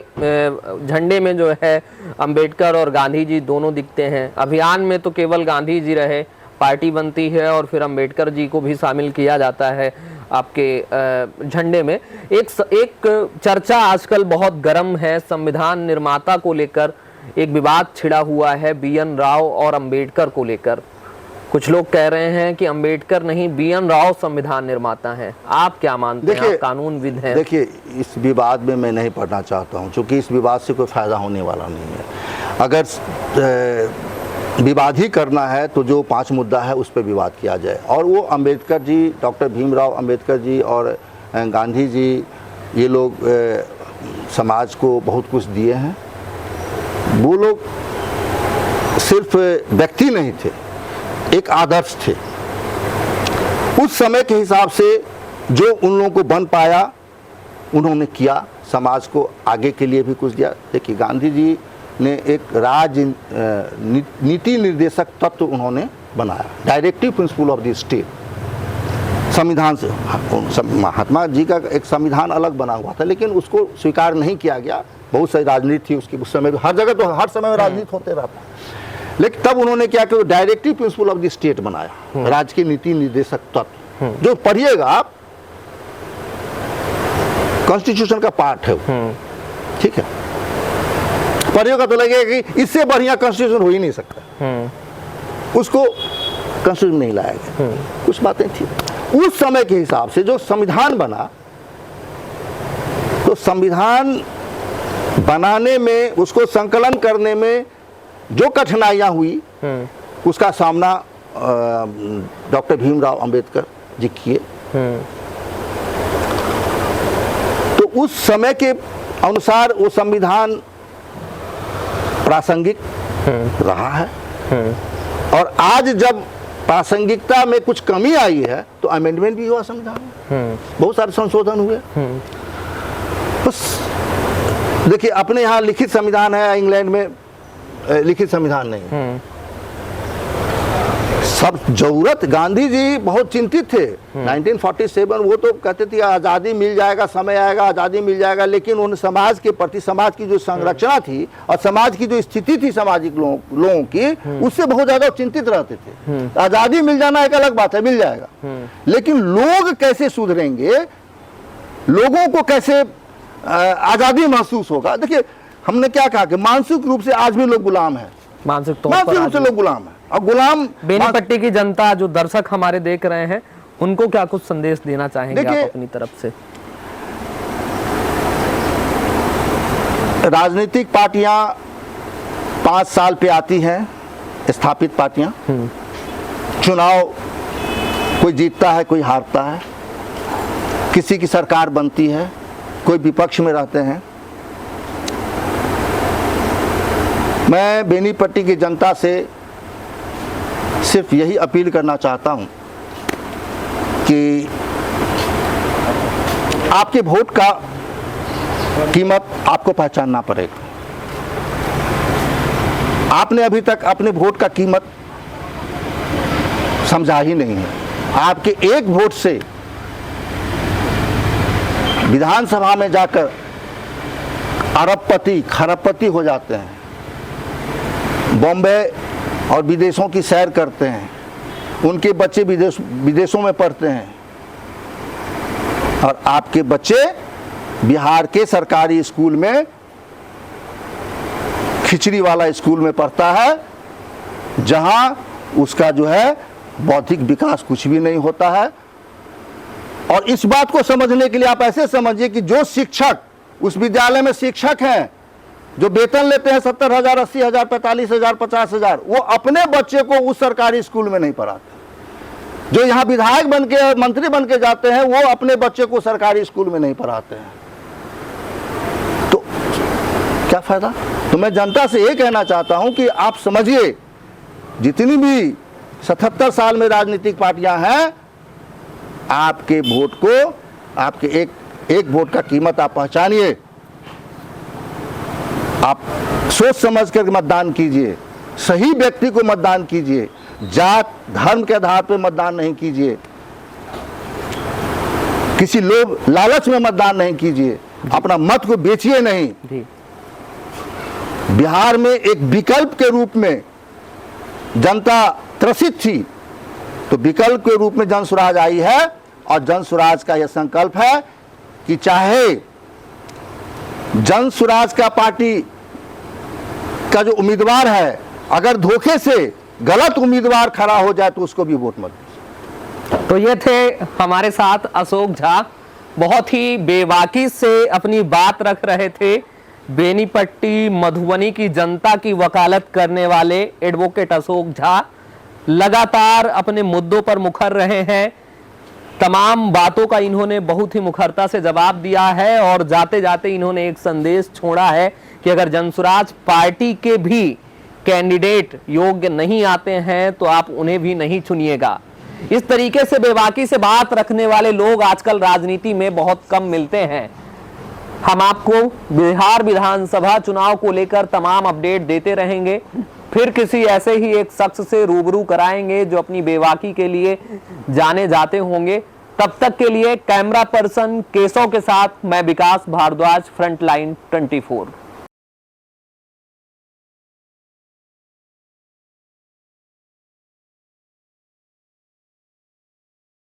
[SPEAKER 1] झंडे में जो है अंबेडकर और गांधी जी दोनों दिखते हैं। अभियान में तो केवल गांधी जी रहे, पार्टी बनती है और फिर अंबेडकर जी को भी शामिल किया जाता है आपके झंडे में। एक चर्चा आजकल बहुत गर्म है, संविधान निर्माता को लेकर एक विवाद छिड़ा हुआ है, BN राव और अंबेडकर को लेकर। कुछ लोग कह रहे हैं कि अंबेडकर नहीं, BN राव संविधान निर्माता हैं। आप क्या मानते हैं? आप कानूनविद हैं।
[SPEAKER 2] देखिए, इस विवाद में मैं नहीं पढ़ना चाहता हूं, क्योंकि इस विवाद से कोई फायदा होने वाला नहीं है। अगर विवाद ही करना है तो जो 5 मुद्दा है उस पर विवाद किया जाए। और वो अंबेडकर जी, डॉक्टर भीमराव अंबेडकर जी और गांधी जी, ये लोग समाज को बहुत कुछ दिए हैं। वो लोग सिर्फ व्यक्ति नहीं थे, एक आदर्श थे। उस समय के हिसाब से जो उन लोगों को बन पाया उन्होंने किया, समाज को आगे के लिए भी कुछ दिया। देखिए गांधी जी ने एक नीति निर्देशक तत्व उन्होंने बनाया, directive principle of the state. संविधान से महात्मा जी का एक संविधान अलग बना हुआ था, लेकिन उसको स्वीकार नहीं किया गया। बहुत सारी राजनीति थी उसकी, उस समय हर जगह तो हर समय राजनीति होते रहता, लेकिन तब उन्होंने क्या किया, directive principle of the state बनाया, राज्य के नीति निर्देशक तत्व। जो पढ़िएगा आप, कॉन्स्टिट्यूशन का पार्ट है वो, ठीक है, पढ़िएगा तो लगेगा कि इससे बढ़िया कॉन्स्टिट्यूशन हो ही नहीं सकता। उसको कॉन्स्टिट्यूशन नहीं लाया गया, कुछ बातें थी। उस समय के हिसाब से जो संविधान बना, तो संविधान बनाने में, उसको संकलन करने में जो कठिनाइयां हुई, उसका सामना डॉक्टर भीमराव अंबेडकर जी किए। तो उस समय के अनुसार वो संविधान प्रासंगिक रहा है, और आज जब प्रासंगिकता में कुछ कमी आई है तो अमेंडमेंट भी हुआ संविधान में, बहुत सारे संशोधन हुए। बस देखिए, अपने यहाँ लिखित संविधान है, इंग्लैंड में लिखित संविधान नहीं। सब जरूरत, गांधी जी बहुत चिंतित थे 1947, वो तो कहते थे आज़ादी मिल जाएगा, समय आएगा, आज़ादी मिल जाएगा, लेकिन उन समाज के प्रति, समाज की जो संरचना थी और समाज की जो स्थिति थी सामाजिक लोगों की, उससे बहुत ज़्यादा चिंतित रहते थे। आज़ादी मिल जाना एक अलग बात है, मिल जाएगा, लेकिन लोग कैसे सुधरेंगे, लोगों को कैसे आज़ादी महसूस होगा। देखिए हमने क्या कहा कि मानसिक रूप से आज भी लोग गुलाम हैं,
[SPEAKER 1] मानसिक तौर
[SPEAKER 2] मानसिक
[SPEAKER 1] पर
[SPEAKER 2] रूप से लोग गुलाम हैं। और गुलाम
[SPEAKER 1] बेनीपट्टी की जनता, जो दर्शक हमारे देख रहे हैं, उनको क्या कुछ संदेश देना चाहेंगे आप अपनी तरफ से?
[SPEAKER 2] राजनीतिक पार्टियां 5 साल पे आती हैं, स्थापित पार्टियां, चुनाव कोई जीतता है, कोई हारता है, किसी की सरकार बनती है, कोई विपक्ष में रहते हैं। मैं बेनीपट्टी की जनता से सिर्फ यही अपील करना चाहता हूं कि आपके वोट का कीमत आपको पहचानना पड़ेगा। आपने अभी तक अपने वोट का कीमत समझा ही नहीं है। आपके एक वोट से विधानसभा में जाकर अरबपति खरबपति हो जाते हैं, बॉम्बे और विदेशों की सैर करते हैं, उनके बच्चे विदेशों में पढ़ते हैं, और आपके बच्चे बिहार के सरकारी स्कूल में, खिचड़ी वाला स्कूल में पढ़ता है, जहां उसका जो है बौद्धिक विकास कुछ भी नहीं होता है। और इस बात को समझने के लिए आप ऐसे समझिए कि जो शिक्षक उस विद्यालय में शिक्षक हैं, जो वेतन लेते हैं 70,000, 80,000, 45,000, 50,000, वो अपने बच्चे को उस सरकारी स्कूल में नहीं पढ़ाते। जो यहाँ विधायक बन के, मंत्री बन के जाते हैं, वो अपने बच्चे को सरकारी स्कूल में नहीं पढ़ाते हैं। तो क्या फायदा? तो मैं जनता से ये कहना चाहता हूं कि आप समझिए, जितनी भी 77 साल में राजनीतिक पार्टियां हैं, आपके वोट को, आपके एक वोट का कीमत आप पहचानिए। आप सोच समझ कर मतदान कीजिए, सही व्यक्ति को मतदान कीजिए, जात धर्म के आधार पर मतदान नहीं कीजिए, किसी लोभ लालच में मतदान नहीं कीजिए, अपना मत को बेचिए नहीं। बिहार में एक विकल्प के रूप में जनता त्रसित थी, तो विकल्प के रूप में जन स्वराज आई है, और जन स्वराज का यह संकल्प है कि चाहे जन स्वराज का पार्टी का जो उम्मीदवार है, अगर धोखे से गलत उम्मीदवार खड़ा हो जाए तो उसको भी वोट मत दीजिए।
[SPEAKER 1] तो ये थे हमारे साथ अशोक झा, बहुत ही बेबाकी से अपनी बात रख रहे थे। बेनीपट्टी मधुबनी की जनता की वकालत करने वाले एडवोकेट अशोक झा लगातार अपने मुद्दों पर मुखर रहे हैं। तमाम बातों का इन्होंने बहुत ही मुखरता से जवाब दिया है, और जाते जाते इन्होंने एक संदेश छोड़ा है कि अगर जनसुराज पार्टी के भी कैंडिडेट योग्य नहीं आते हैं तो आप उन्हें भी नहीं चुनिएगा। इस तरीके से बेबाकी से बात रखने वाले लोग आजकल राजनीति में बहुत कम मिलते हैं। हम आपको बिहार विधानसभा चुनाव को लेकर तमाम अपडेट देते रहेंगे। फिर किसी ऐसे ही एक शख्स से रूबरू कराएंगे जो अपनी बेबाकी के लिए जाने जाते होंगे। तब तक के लिए कैमरा पर्सन केशव के साथ मैं विकास भारद्वाज, फ्रंटलाइन 24।